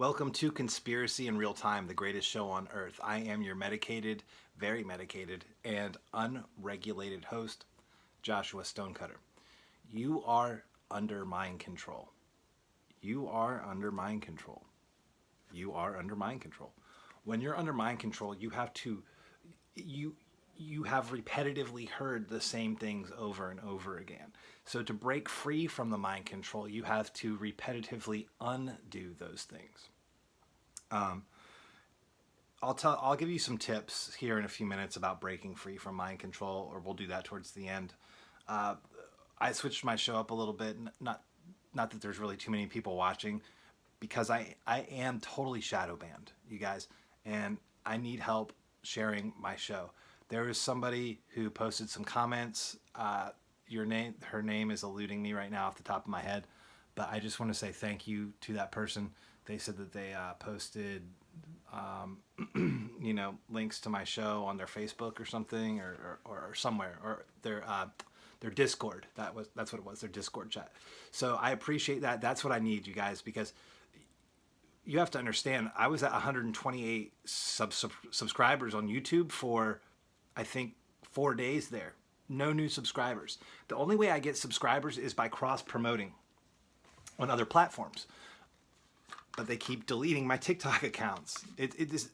Welcome to Conspiracy in Real Time, the greatest show on earth. I am your medicated, very medicated, and unregulated host, Joshua Stonecutter. You are under mind control. You are under mind control. You are under mind control. When you're under mind control, you you have repetitively heard the same things over and over again. So to break free from the mind control, you have to repetitively undo those things. Um, I'll give you some tips here in a few minutes about breaking free from mind control, or we'll do that towards the end. Uh, I switched my show up a little bit. Not that there's really too many people watching, because I am totally shadow banned, you guys, and I need help sharing my show. There is somebody who posted some comments. Her name is eluding me right now off the top of my head, but I just want to say thank you to that person. They said that they posted, links to my show on their Facebook or something, or somewhere, or their Discord. That's what it was, their Discord chat. So I appreciate that. That's what I need, you guys, because you have to understand, I was at 128 subscribers on YouTube for, I think, 4 days there. No new subscribers. The only way I get subscribers is by cross promoting on other platforms. But they keep deleting my TikTok accounts. It is,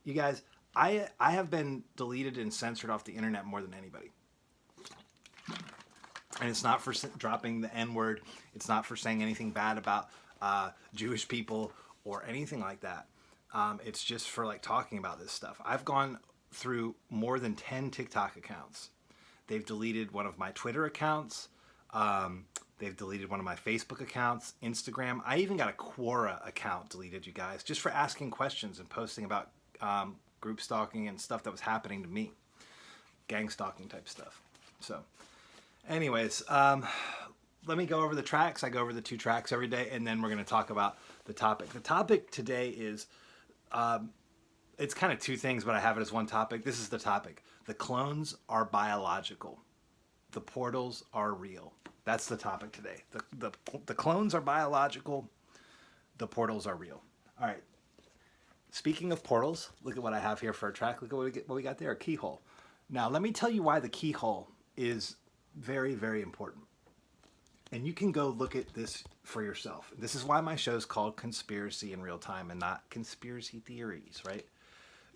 you guys, I have been deleted and censored off the internet more than anybody. And it's not for dropping the N word. It's not for saying anything bad about Jewish people or anything like that. It's just for like talking about this stuff. I've gone through more than 10 TikTok accounts. They've deleted one of my Twitter accounts. They've deleted one of my Facebook accounts, Instagram. I even got a Quora account deleted, you guys, just for asking questions and posting about group stalking and stuff that was happening to me. Gang stalking type stuff. So anyways, let me go over the tracks. I go over the 2 tracks every day, and then we're going to talk about the topic. The topic today is, it's kind of 2 things, but I have it as one topic. This is the topic. The clones are biological. The portals are real. That's the topic today. The clones are biological. The portals are real. All right. Speaking of portals, look at what I have here for a track. Look at what we got there, a keyhole. Now, let me tell you why the keyhole is very, very important. And you can go look at this for yourself. This is why my show is called Conspiracy in Real Time and not Conspiracy Theories, right?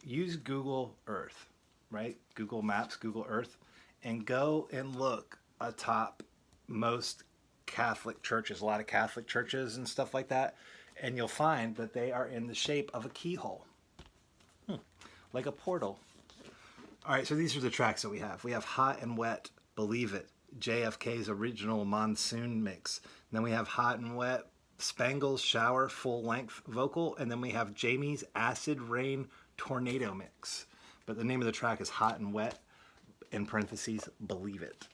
Use Google Earth, right? Google Maps, Google Earth, and go and look atop most Catholic churches, a lot of Catholic churches and stuff like that, and you'll find that they are in the shape of a keyhole, like a portal. All right, so these are the tracks that we have. We have Hot and Wet, Believe It, JFK's original Monsoon mix. And then we have Hot and Wet, Spangles Shower full length vocal, and then we have Jamie's Acid Rain Tornado mix. But the name of the track is Hot and Wet, in parentheses, Believe It.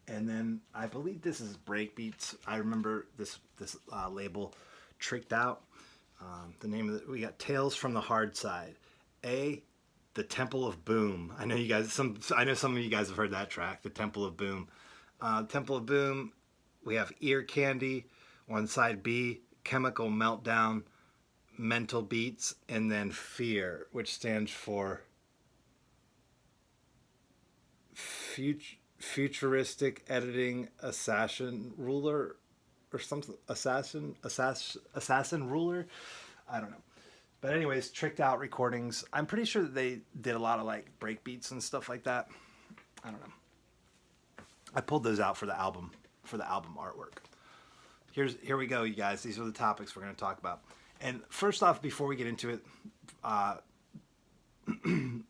And then I believe this is Breakbeats. I remember this label, Tricked Out. The name of it, we got Tales from the Hard Side. The Temple of Boom. I know some of you guys have heard that track, The Temple of Boom. Temple of Boom, we have Ear Candy, one side B, Chemical Meltdown, Mental Beats, and then Fear, which stands for Futuristic Editing Assassin Ruler, or something. Assassin Ruler? I don't know. But anyways, Tricked Out recordings. I'm pretty sure that they did a lot of like breakbeats and stuff like that. I don't know. I pulled those out for the album artwork. Here we go, you guys. These are the topics we're going to talk about. And first off, before we get into it,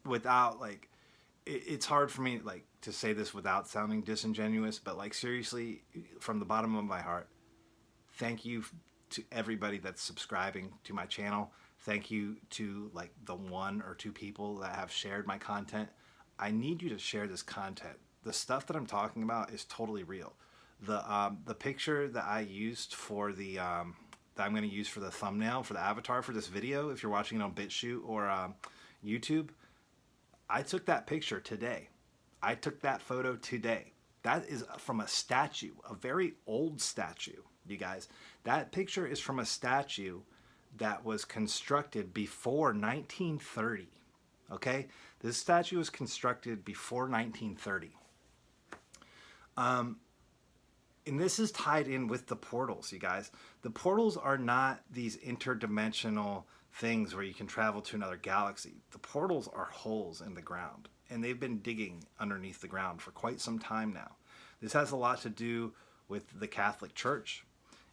without like, it's hard for me like to say this without sounding disingenuous, but like seriously, from the bottom of my heart, thank you to everybody that's subscribing to my channel. Thank you to like the 1 or 2 people that have shared my content. I need you to share this content. The stuff that I'm talking about is totally real. The picture that I used for that I'm going to use for the thumbnail for the avatar for this video, if you're watching it on BitChute or YouTube, I took that picture today. I took that photo today. That is from a statue, a very old statue, you guys. That picture is from a statue that was constructed before 1930. Okay? This statue was constructed before 1930. And this is tied in with the portals, you guys. The portals are not these interdimensional things where you can travel to another galaxy. The portals are holes in the ground, and they've been digging underneath the ground for quite some time now. This has a lot to do with the Catholic Church,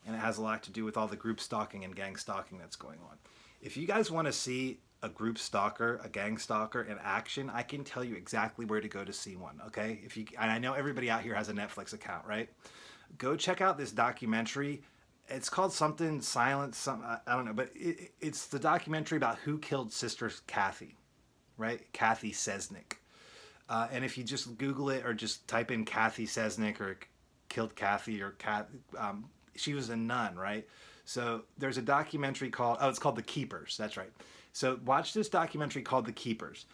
and it has a lot to do with all the group stalking and gang stalking that's going on. If you guys want to see a group stalker, a gang stalker in action, I can tell you exactly where to go to see one, okay? And I know everybody out here has a Netflix account, right? Go check out this documentary. It's called something Silence, I don't know, but it's the documentary about who killed Sister Kathy, right? Kathy Sesnick. And if you just Google it or just type in Kathy Sesnick or killed Kathy or she was a nun, right? So there's a documentary called, it's called The Keepers. That's right. So watch this documentary called The Keepers.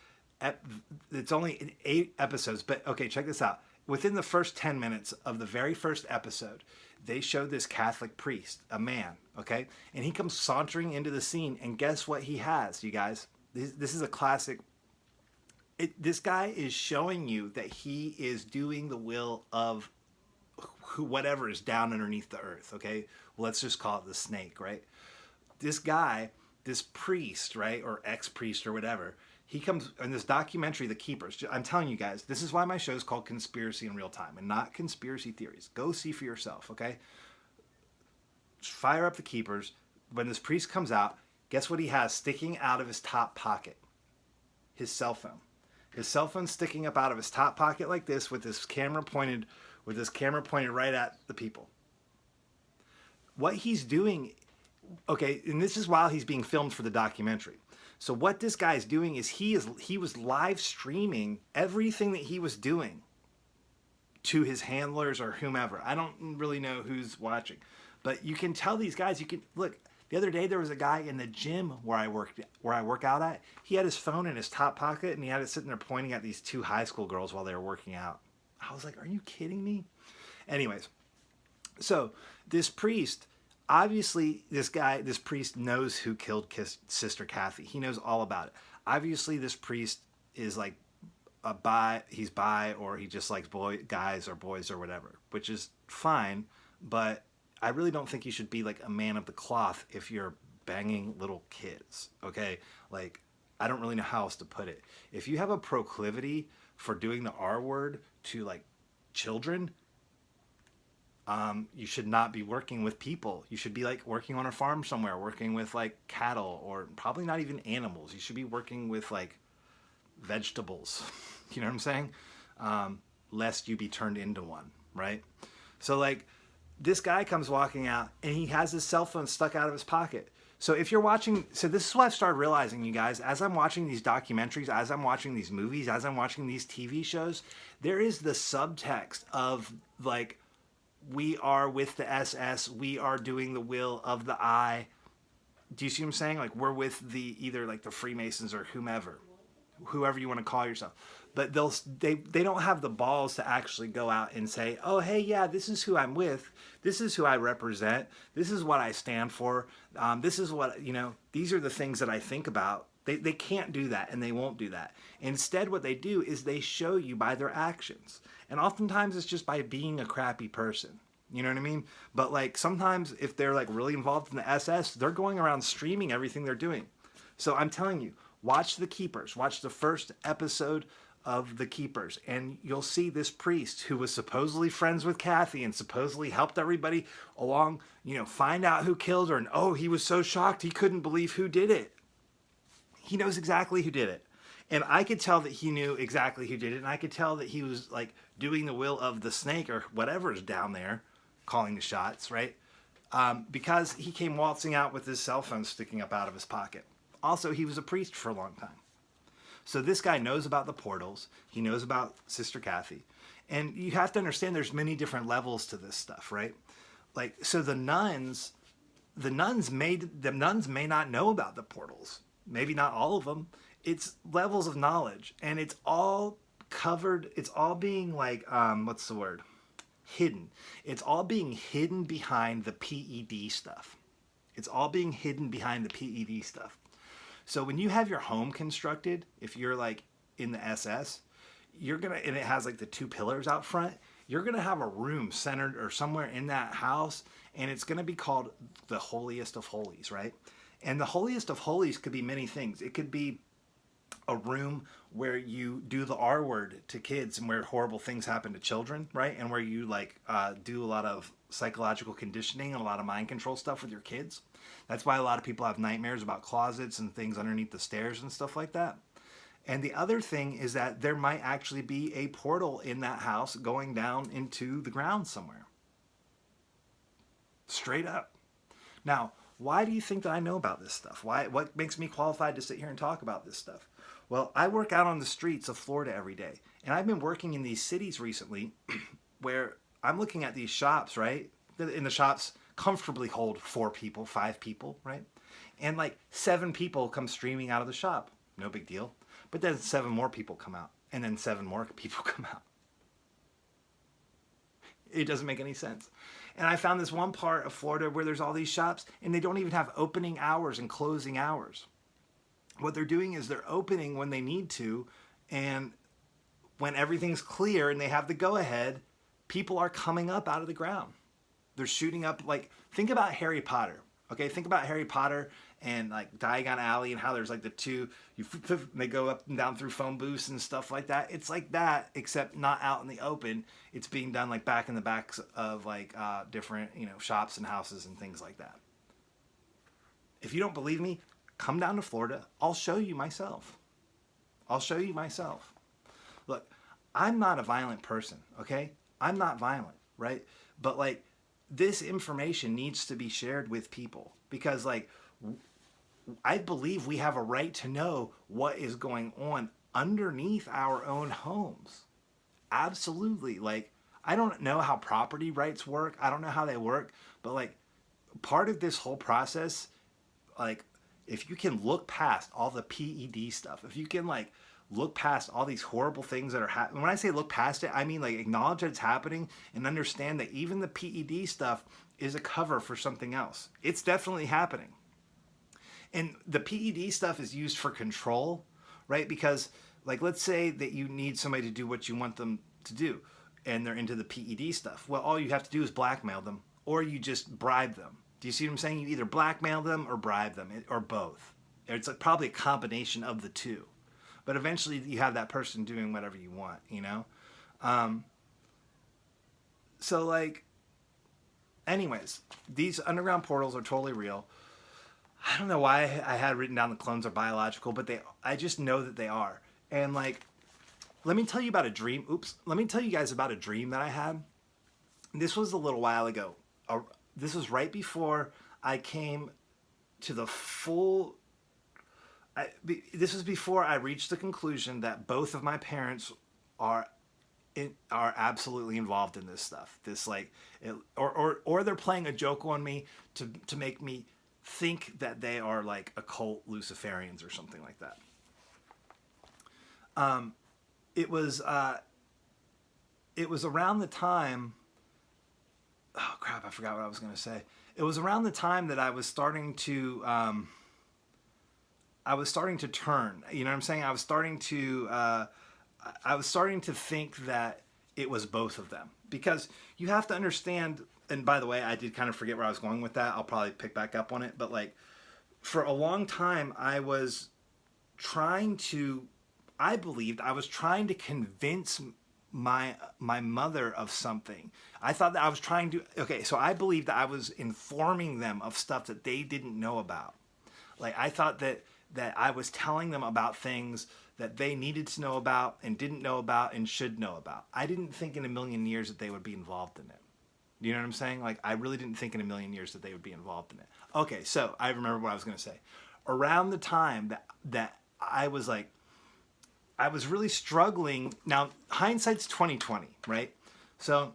It's only 8 episodes, but okay, check this out. Within the first 10 minutes of the very first episode, they show this Catholic priest, a man, okay? And he comes sauntering into the scene, and guess what he has, you guys? This is a classic. This guy is showing you that he is doing the will of whatever is down underneath the earth, okay? Well, let's just call it the snake, right? This guy, this priest, right, or ex-priest or whatever, he comes in this documentary, The Keepers. I'm telling you guys, this is why my show is called Conspiracy in Real Time and not Conspiracy Theories. Go see for yourself, okay? Fire up The Keepers. When this priest comes out, guess what he has sticking out of his top pocket? His cell phone. His cell phone sticking up out of his top pocket like this with his camera pointed right at the people. What he's doing, okay, and this is while he's being filmed for the documentary. So what this guy's doing is he was live streaming everything that he was doing to his handlers or whomever. I don't really know who's watching, but you can tell these guys. You can look. The other day there was a guy in the gym where I work out at. He had his phone in his top pocket and he had it sitting there pointing at these 2 high school girls while they were working out. I was like, "Are you kidding me?" Anyways, so this priest. Obviously, this priest knows who killed Sister Kathy. He knows all about it. Obviously, this priest is like he's bi, or he just likes guys or boys or whatever, which is fine. But I really don't think you should be like a man of the cloth if you're banging little kids, okay? Like, I don't really know how else to put it. If you have a proclivity for doing the R word to like children, you should not be working with people. You should be like working on a farm somewhere, working with like cattle, or probably not even animals. You should be working with like vegetables. You know what I'm saying? Lest you be turned into one, right? So like this guy comes walking out and he has his cell phone stuck out of his pocket. So if you're watching, so this is what I've started realizing, you guys, as I'm watching these documentaries, as I'm watching these movies, as I'm watching these TV shows, there is the subtext of like, we are with the SS. We are doing the will of the I. Do you see what I'm saying? Like, we're with either like the Freemasons or whoever you want to call yourself. But they don't have the balls to actually go out and say, "Oh, hey, yeah, this is who I'm with. This is who I represent. This is what I stand for. This is what, these are the things that I think about." They can't do that, and they won't do that. Instead, what they do is they show you by their actions. And oftentimes it's just by being a crappy person. You know what I mean? But like sometimes if they're like really involved in the SS, they're going around streaming everything they're doing. So I'm telling you, watch The Keepers. Watch the first episode of The Keepers, and you'll see this priest who was supposedly friends with Kathy and supposedly helped everybody along, find out who killed her. And oh, he was so shocked he couldn't believe who did it. He knows exactly who did it. And I could tell that he knew exactly who did it. And I could tell that he was like doing the will of the snake or whatever is down there calling the shots, right? Because he came waltzing out with his cell phone sticking up out of his pocket. Also, he was a priest for a long time. So this guy knows about the portals. He knows about Sister Kathy. And you have to understand there's many different levels to this stuff, right? Like, so the nuns may not know about the portals. Maybe not all of them. It's levels of knowledge, and it's all covered. It's all being like, what's the word? Hidden. It's all being hidden behind the PED stuff. It's all being hidden behind the PED stuff. So when you have your home constructed, if you're like in the SS, you're gonna, and it has like the two pillars out front, you're gonna have a room centered or somewhere in that house, and it's gonna be called the holiest of holies, right? And the holiest of holies could be many things. It could be a room where you do the R word to kids and where horrible things happen to children, right? And where you like do a lot of psychological conditioning and a lot of mind control stuff with your kids. That's why a lot of people have nightmares about closets and things underneath the stairs and stuff like that. And the other thing is that there might actually be a portal in that house going down into the ground somewhere. Straight up. Now, why do you think that I know about this stuff? Why? What makes me qualified to sit here and talk about this stuff? Well, I work out on the streets of Florida every day. And I've been working in these cities recently where I'm looking at these shops, right? In the shops comfortably hold 4 people, 5 people, right? And like 7 people come streaming out of the shop. No big deal. But then 7 more people come out. And then 7 more people come out. It doesn't make any sense. And I found this one part of Florida where there's all these shops and they don't even have opening hours and closing hours. What they're doing is they're opening when they need to, and when everything's clear and they have the go-ahead, people are coming up out of the ground. They're shooting up, like, think about Harry Potter, okay? Think about Harry Potter and, like, Diagon Alley and how there's, like, the two, they go up and down through phone booths and stuff like that. It's like that, except not out in the open. It's being done, like, back in the backs of, like, different, you know, shops and houses and things like that. If you don't believe me, come down to Florida. I'll show you myself. I'll show you myself. Look, I'm not a violent person, okay? I'm not violent, right? But like, this information needs to be shared with people because like, I believe we have a right to know what is going on underneath our own homes. Absolutely. Like, I don't know how property rights work. I don't know how they work, but like, part of this whole process, like, if you can look past all the PED stuff, if you can like look past all these horrible things that are happening, when I say look past it, I mean like acknowledge that it's happening and understand that even the PED stuff is a cover for something else. It's definitely happening. And the PED stuff is used for control, right? Because like, let's say that you need somebody to do what you want them to do and they're into the PED stuff. Well, all you have to do is blackmail them or you just bribe them. Do you see what I'm saying? You either blackmail them or bribe them, or both. It's like probably a combination of the two. But eventually you have that person doing whatever you want, you know? So like, anyways, these underground portals are totally real. I don't know why I had written down the clones are biological, but I just know that they are. And like, let me tell you about a dream. Let me tell you guys about a dream that I had. This was a little while ago. This was right before I came to the full... this was before I reached the conclusion that both of my parents are absolutely involved in this stuff. This like, or they're playing a joke on me to make me think that they are like occult Luciferians or something like that. It was around the time... Oh crap! I forgot what I was going to say. It was around the time that I was starting to turn. You know what I'm saying? I was starting to think that it was both of them, because you have to understand. And by the way, I did kind of forget where I was going with that. I'll probably pick back up on it. But like, for a long time, I believed I was trying to convince my mother of something. I thought that I was trying to, so I believed that I was informing them of stuff that they didn't know about. Like, I thought that I was telling them about things that they needed to know about and didn't know about and should know about. I didn't think in a million years that they would be involved in it. You know what I'm saying? Like, I really didn't think in a million years that they would be involved in it. Okay, so I remember what I was going to say. Around the time that I was like, I was really struggling. Now, hindsight's 20/20, right? So,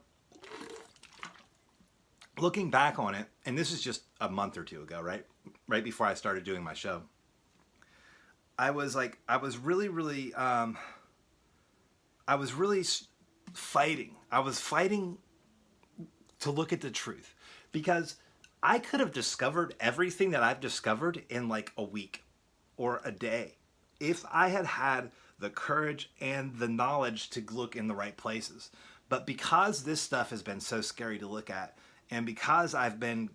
looking back on it, and this is just a month or two ago, right? Right before I started doing my show, I was really fighting. I was fighting to look at the truth, because I could have discovered everything that I've discovered in like a week or a day if I had had the courage and the knowledge to look in the right places. But because this stuff has been so scary to look at, and because I've been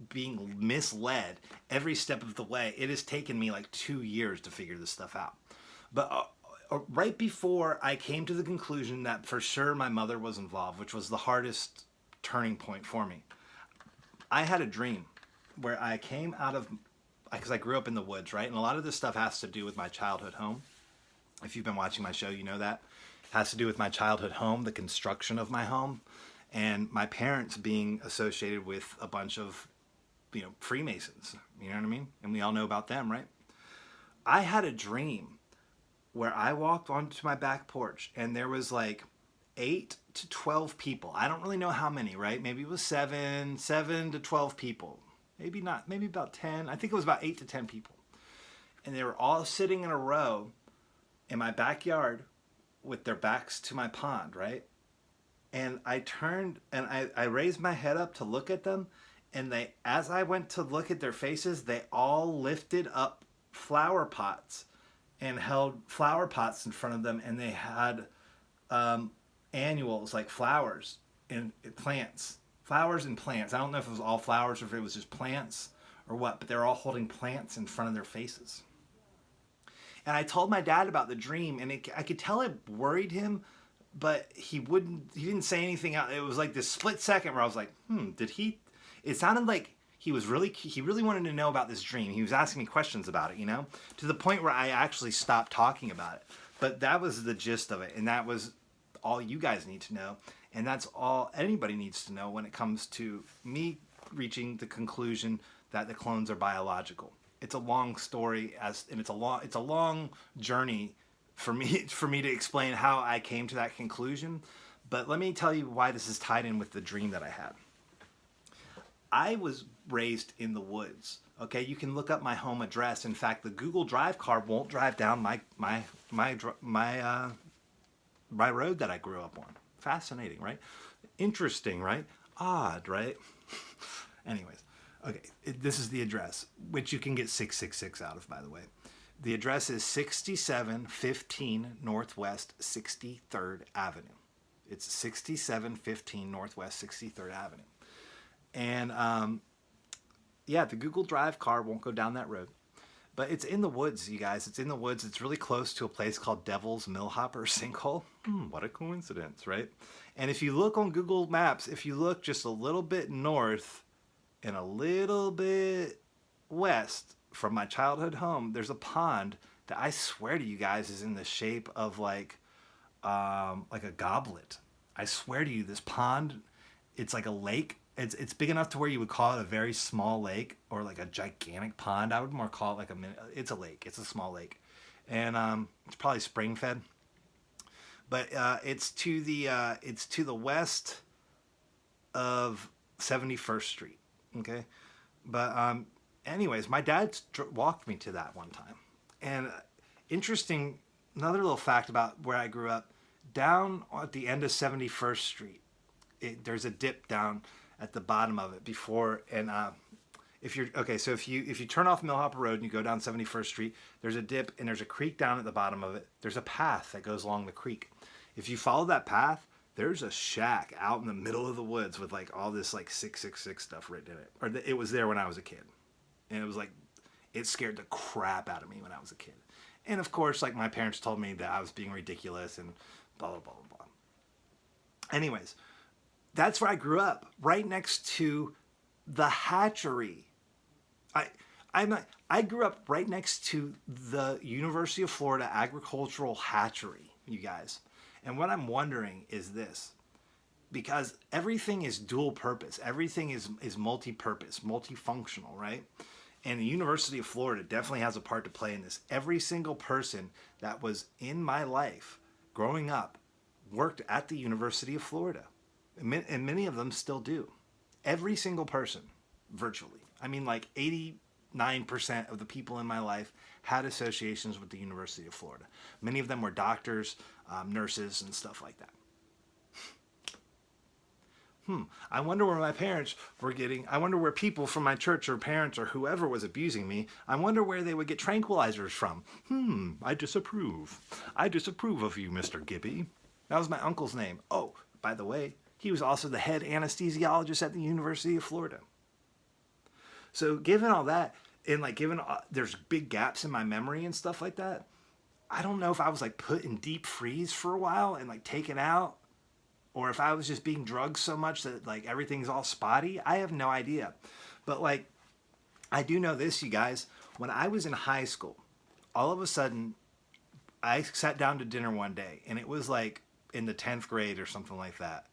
being misled every step of the way, it has taken me like 2 years to figure this stuff out. But right before I came to the conclusion that for sure my mother was involved, which was the hardest turning point for me, I had a dream where I came out of, because I grew up in the woods, right? And a lot of this stuff has to do with my childhood home. If you've been watching my show, you know that. It has to do with my childhood home, the construction of my home, and my parents being associated with a bunch of, Freemasons. You know what I mean? And we all know about them, right? I had a dream where I walked onto my back porch and there was like 8 to 12 people. I don't really know how many, right? Maybe it was 7 to 12 people. Maybe not, maybe about 10. I think it was about 8 to 10 people. And they were all sitting in a row in my backyard with their backs to my pond, right? And I turned and I raised my head up to look at them. And they, as I went to look at their faces, they all lifted up flower pots and held flower pots in front of them. And they had annuals, like flowers and plants. Flowers and plants. I don't know if it was all flowers or if it was just plants or what, but they're all holding plants in front of their faces. And I told my dad about the dream, and I could tell it worried him, but he didn't say anything out. It was like this split second where I was like, did he? It sounded like he really wanted to know about this dream. He was asking me questions about it, to the point where I actually stopped talking about it. But that was the gist of it, and that was all you guys need to know. And that's all anybody needs to know when it comes to me reaching the conclusion that the clones are biological. It's a long story, and it's a long journey for me to explain how I came to that conclusion. But let me tell you why this is tied in with the dream that I had. I was raised in the woods. Okay, you can look up my home address. In fact, the Google Drive car won't drive down my road that I grew up on. Fascinating, right? Interesting, right? Odd, right? Anyways, okay, this is the address, which you can get 666 out of, by the way. The address is 6715 Northwest 63rd Avenue. It's 6715 Northwest 63rd Avenue. And the Google Drive car won't go down that road. But it's in the woods, you guys. It's in the woods. It's really close to a place called Devil's Millhopper Sinkhole. What a coincidence, right? And if you look on Google Maps, if you look just a little bit north and a little bit west from my childhood home, there's a pond that I swear to you guys is in the shape of like a goblet. I swear to you, this pond, it's like a lake. It's big enough to where you would call it a very small lake or like a gigantic pond. I would more call it like it's a lake. It's a small lake. And it's probably spring fed. But it's to the west of 71st Street. Okay? But anyways, my dad walked me to that one time. And interesting, another little fact about where I grew up, down at the end of 71st Street, there's a dip down at the bottom of it before, and if you turn off Millhopper Road and you go down 71st Street, there's a dip and there's a creek down at the bottom of it. There's a path that goes along the creek. If you follow that path, there's a shack out in the middle of the woods with like all this like 666 stuff written in it. Or it was there when I was a kid, and it was like, it scared the crap out of me when I was a kid. And of course, like my parents told me that I was being ridiculous and blah blah blah blah blah. Anyways. That's where I grew up, right next to the hatchery. I grew up right next to the University of Florida Agricultural Hatchery, you guys. And what I'm wondering is this, because everything is dual purpose, everything is multi-purpose, multifunctional, right? And the University of Florida definitely has a part to play in this. Every single person that was in my life growing up worked at the University of Florida. And many of them still do. Every single person, virtually. I mean, like 89% of the people in my life had associations with the University of Florida. Many of them were doctors, nurses, and stuff like that. I wonder where my parents were getting, I wonder where people from my church or parents or whoever was abusing me, I wonder where they would get tranquilizers from. I disapprove. I disapprove of you, Mr. Gibby. That was my uncle's name. Oh, by the way, he was also the head anesthesiologist at the University of Florida. So given all that, and like given there's big gaps in my memory and stuff like that, I don't know if I was like put in deep freeze for a while and like taken out, or if I was just being drugged so much that like everything's all spotty. I have no idea. But like, I do know this, you guys. When I was in high school, all of a sudden, I sat down to dinner one day, and it was like in the 10th grade or something like that.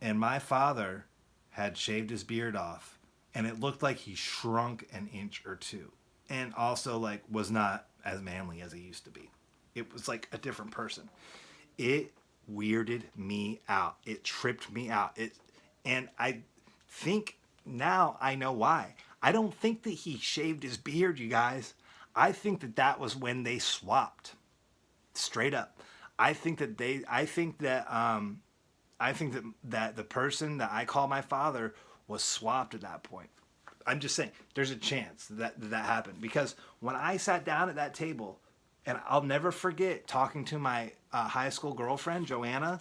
And my father had shaved his beard off, and it looked like he shrunk an inch or two. And also like was not as manly as he used to be. It was like a different person. It weirded me out. It tripped me out. And I think now I know why. I don't think that he shaved his beard, you guys. I think that that was when they swapped. Straight up. I think that the person that I call my father was swapped at that point. I'm just saying, there's a chance that happened. Because when I sat down at that table, and I'll never forget talking to my high school girlfriend, Joanna,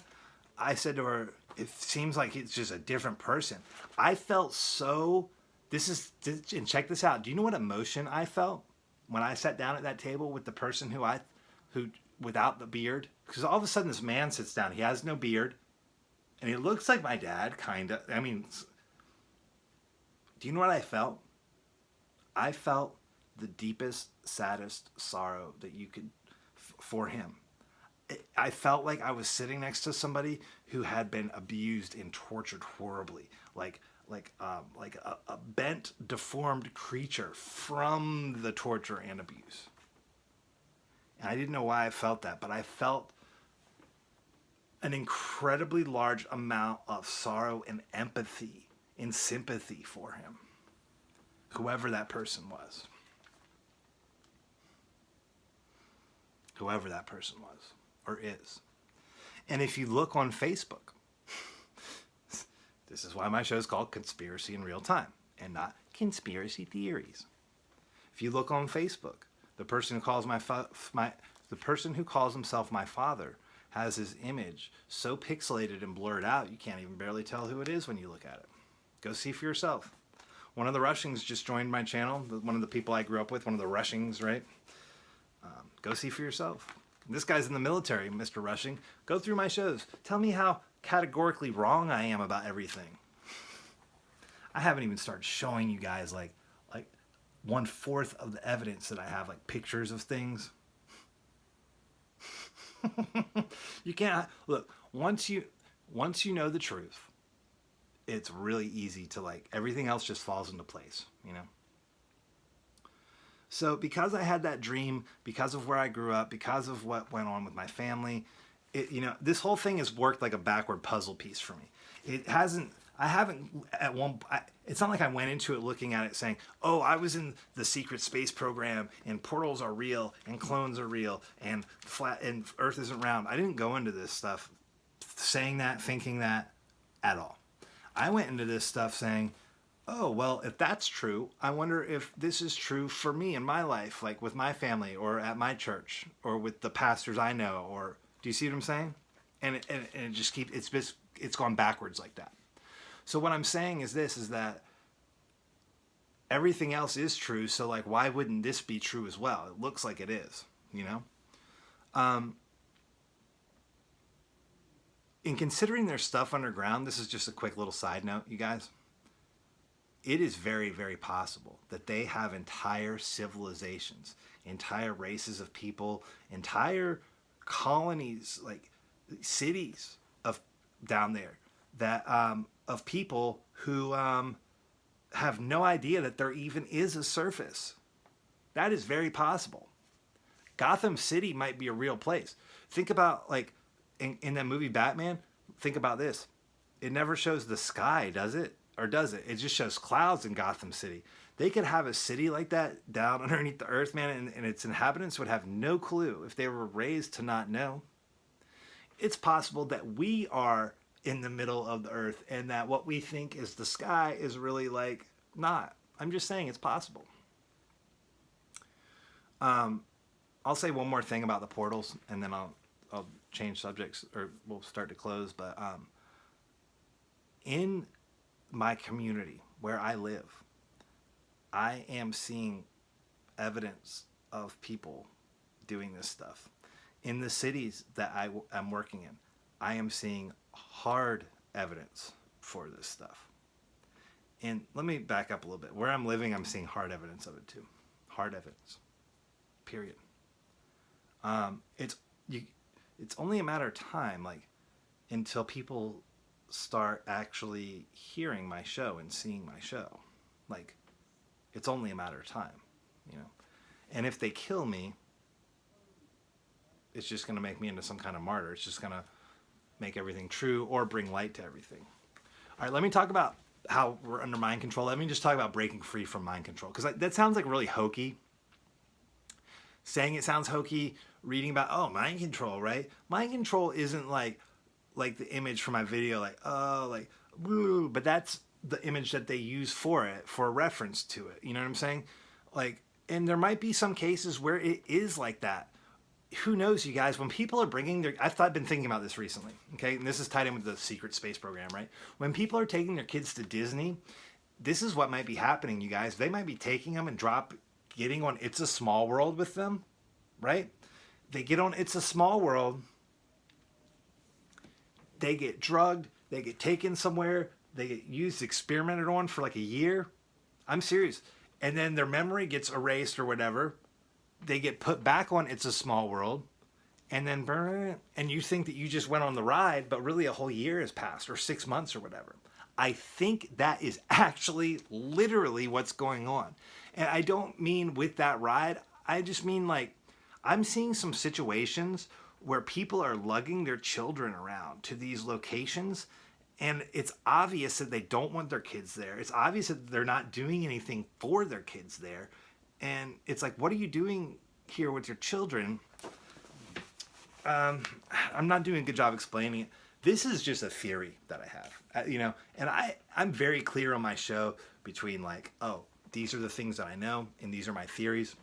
I said to her, it seems like it's just a different person. I felt so, and check this out. Do you know what emotion I felt when I sat down at that table with the person who without the beard? Because all of a sudden this man sits down, he has no beard, and he looks like my dad, kind of. I mean, do you know what I felt? I felt the deepest, saddest sorrow that you could for him. I felt like I was sitting next to somebody who had been abused and tortured horribly, like a bent, deformed creature from the torture and abuse. And I didn't know why I felt that, but I felt an incredibly large amount of sorrow and empathy and sympathy for him, whoever that person was. Whoever that person was or is. And if you look on Facebook, this is why my show is called Conspiracy in Real Time and not Conspiracy Theories. If you look on Facebook, the person who calls the person who calls himself my father has his image so pixelated and blurred out you can't even barely tell who it is when you look at it. Go see for yourself. One of the Rushings just joined my channel. One of the people I grew up with, one of the Rushings, right? Go see for yourself. This guy's in the military, Mr. Rushing. Go through my shows. Tell me how categorically wrong I am about everything. I haven't even started showing you guys like 1/4 of the evidence that I have, like pictures of things. You can't look, once you know the truth, it's really easy to like everything else just falls into place, you know? So because I had that dream, because of where I grew up, because of what went on with my family, this whole thing has worked like a backward puzzle piece for me. It's not like I went into it looking at it saying, oh, I was in the secret space program and portals are real and clones are real and Earth isn't round. I didn't go into this stuff saying that, thinking that at all. I went into this stuff saying, oh, well, if that's true, I wonder if this is true for me in my life, like with my family or at my church or with the pastors I know, or do you see what I'm saying? And it just it's gone backwards like that. So what I'm saying is that everything else is true. So like, why wouldn't this be true as well? It looks like it is, you know? In considering there's stuff underground, this is just a quick little side note, you guys. It is very, very possible that they have entire civilizations, entire races of people, entire colonies, like cities of down there that of people who have no idea that there even is a surface. That is very possible. Gotham City might be a real place. Think about like in that movie Batman. Think about this. It never shows the sky, does it? Or does it? It just shows clouds in Gotham City. They could have a city like that down underneath the earth, man, and its inhabitants would have no clue if they were raised to not know. It's possible that we are in the middle of the earth, and that what we think is the sky is really like not. I'm just saying it's possible. I'll say one more thing about the portals, and then I'll change subjects, or we'll start to close. But in my community where I live, I am seeing evidence of people doing this stuff. In the cities that I am working in, I am seeing hard evidence for this stuff. And let me back up a little bit. Where I'm living, I'm seeing hard evidence of it too. Hard evidence. Period. It's you. It's only a matter of time, like, until people start actually hearing my show and seeing my show. Like, it's only a matter of time, you know. And if they kill me, it's just going to make me into some kind of martyr. It's just going to make everything true or bring light to everything. All right, let me talk about how we're under mind control. Let me just talk about breaking free from mind control, because that sounds like really hokey. Saying it sounds hokey, reading about, oh, mind control, right? Mind control isn't like the image from my video, like, oh, like, woo, but that's the image that they use for it, for a reference to it. You know what I'm saying? Like, and there might be some cases where it is like that. Who knows, you guys? When people are bringing their, I've been thinking about this recently, okay? And this is tied in with the secret space program, right? When people are taking their kids to Disney, this is what might be happening, you guys. They might be taking them and getting on It's a Small World with them, right? They get on It's a Small World, they get drugged, they get taken somewhere, they get used, experimented on for like a year. I'm serious. And then their memory gets erased or whatever. They get put back on It's a Small World, and then and you think that you just went on the ride, but really a whole year has passed, or 6 months or whatever. I think that is actually literally what's going on. And I don't mean with that ride, I just mean like, I'm seeing some situations where people are lugging their children around to these locations, and it's obvious that they don't want their kids there. It's obvious that they're not doing anything for their kids there. And it's like, what are you doing here with your children? I'm not doing a good job explaining it. This is just a theory that I have, you know, and I'm very clear on my show between like, oh, these are the things that I know, and these are my theories.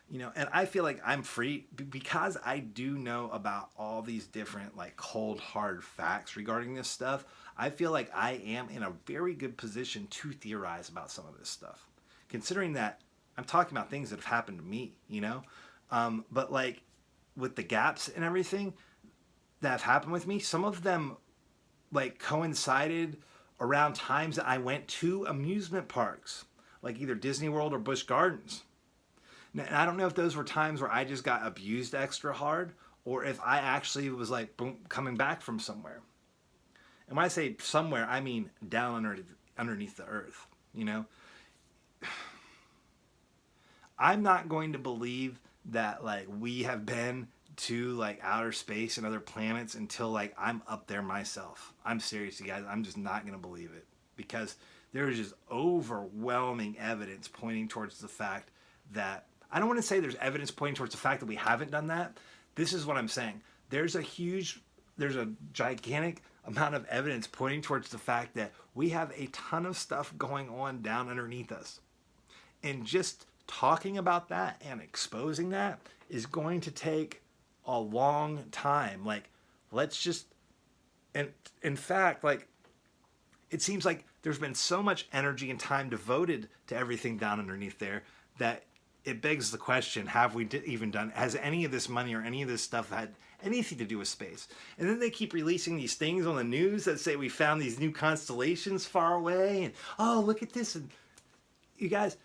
You know, and I feel like I'm free because I do know about all these different like cold, hard facts regarding this stuff. I feel like I am in a very good position to theorize about some of this stuff, considering that I'm talking about things that have happened to me, you know? But like with the gaps and everything that have happened with me, some of them like coincided around times that I went to amusement parks, like either Disney World or Busch Gardens. And I don't know if those were times where I just got abused extra hard, or if I actually was like boom, coming back from somewhere. And when I say somewhere, I mean down underneath the earth, you know? I'm not going to believe that like we have been to like outer space and other planets until like I'm up there myself. I'm serious, you guys. I'm just not going to believe it, because there is just overwhelming evidence pointing towards the fact that, I don't want to say there's evidence pointing towards the fact that we haven't done that. This is what I'm saying. There's a gigantic amount of evidence pointing towards the fact that we have a ton of stuff going on down underneath us. And just talking about that and exposing that is going to take a long time. Like, let's just, and in fact, like, it seems like there's been so much energy and time devoted to everything down underneath there that it begs the question, have we even done, has any of this money or any of this stuff had anything to do with space? And then they keep releasing these things on the news that say we found these new constellations far away, and oh, look at this. And you guys,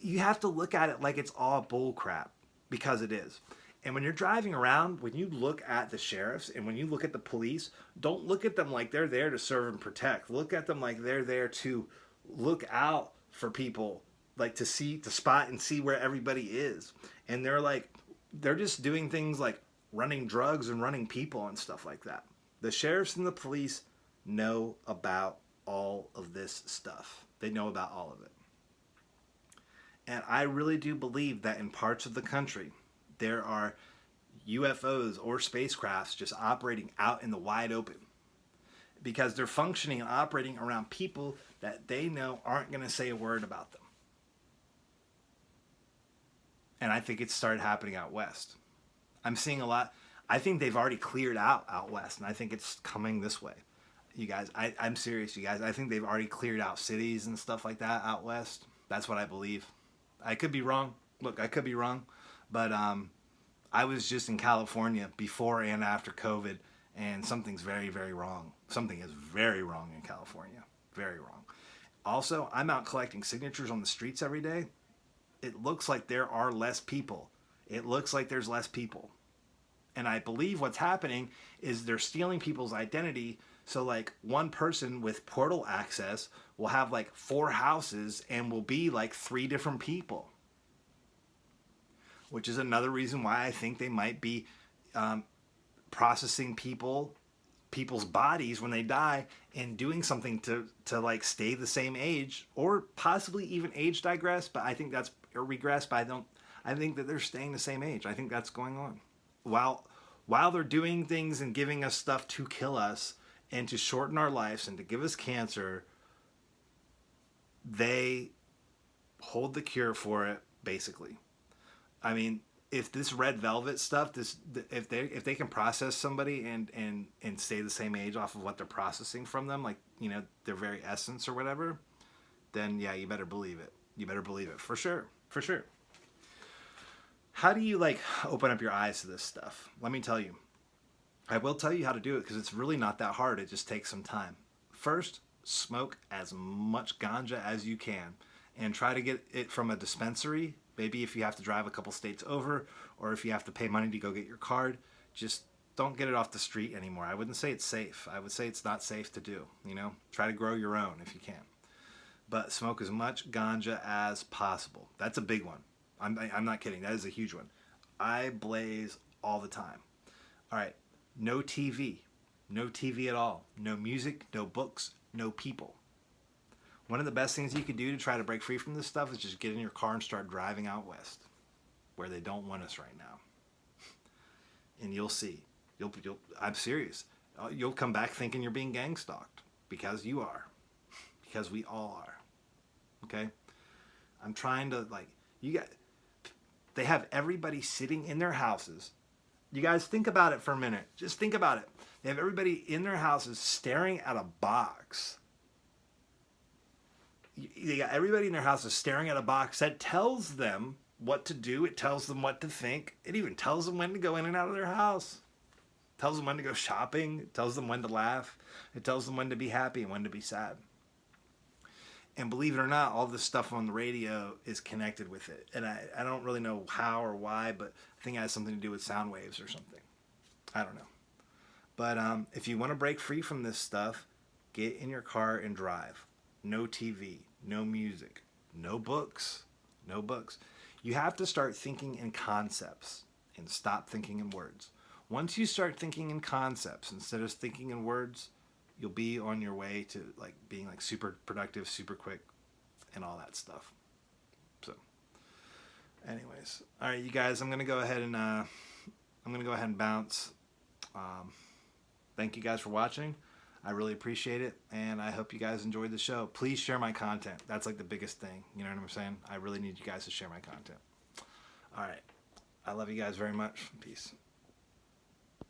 you have to look at it like it's all bull crap, because it is. And when you're driving around, when you look at the sheriffs and when you look at the police, don't look at them like they're there to serve and protect. Look at them like they're there to look out for people, like to spot and see where everybody is. And they're just doing things like running drugs and running people and stuff like that. The sheriffs and the police know about all of this stuff. They know about all of it. And I really do believe that in parts of the country, there are UFOs or spacecrafts just operating out in the wide open. because they're functioning and operating around people that they know aren't going to say a word about them. And I think it started happening out west. I'm seeing a lot. I think they've already cleared out west, and I think it's coming this way. You guys, I'm serious, you guys. I think they've already cleared out cities and stuff like that out west. That's what I believe. I could be wrong. Look, I could be wrong. But I was just in California before and after COVID, and something's very, very wrong. Something is very wrong in California. Very wrong. Also, I'm out collecting signatures on the streets every day. It looks like there are less people. It looks like there's less people. And I believe what's happening is they're stealing people's identity. So like one person with portal access will have like 4 houses and will be like 3 different people. Which is another reason why I think they might be processing people's bodies when they die and doing something to like stay the same age, or possibly even age digress. But I think that's, or regress. But I think that they're staying the same age. I think that's going on. While they're doing things and giving us stuff to kill us and to shorten our lives and to give us cancer, they hold the cure for it, basically. I mean, if this red velvet stuff, if they can process somebody and stay the same age off of what they're processing from them, like, you know, their very essence or whatever, then yeah, you better believe it. You better believe it for sure, for sure. How do you like open up your eyes to this stuff? Let me tell you. I will tell you how to do it because it's really not that hard. It just takes some time. First, smoke as much ganja as you can and try to get it from a dispensary. Maybe if you have to drive a couple states over, or if you have to pay money to go get your card, just don't get it off the street anymore. I wouldn't say it's safe. I would say it's not safe to do. You know, try to grow your own if you can. But smoke as much ganja as possible. That's a big one. I'm not kidding. That is a huge one. I blaze all the time. All right. No TV. No TV at all. No music, no books, no people. One of the best things you could do to try to break free from this stuff is just get in your car and start driving out west, where they don't want us right now. And you'll see. I'm serious. You'll come back thinking you're being gang stalked, because you are. Because we all are. Okay? I'm trying to, like, they have everybody sitting in their houses. You guys think about it for a minute. Just think about it. They have everybody in their houses staring at a box. They got everybody in their houses staring at a box that tells them what to do. It tells them what to think. It even tells them when to go in and out of their house. It tells them when to go shopping. It tells them when to laugh. It tells them when to be happy and when to be sad. And believe it or not, all this stuff on the radio is connected with it. And I don't really know how or why, but I think it has something to do with sound waves or something. I don't know. But if you want to break free from this stuff, get in your car and drive. No TV, no music, no books, no books. You have to start thinking in concepts and stop thinking in words. Once you start thinking in concepts instead of thinking in words, you'll be on your way to like being like super productive, super quick, and all that stuff. So, anyways, all right, you guys, I'm gonna go ahead and bounce. Thank you guys for watching. I really appreciate it, and I hope you guys enjoyed the show. Please share my content. That's like the biggest thing. You know what I'm saying? I really need you guys to share my content. All right. I love you guys very much. Peace.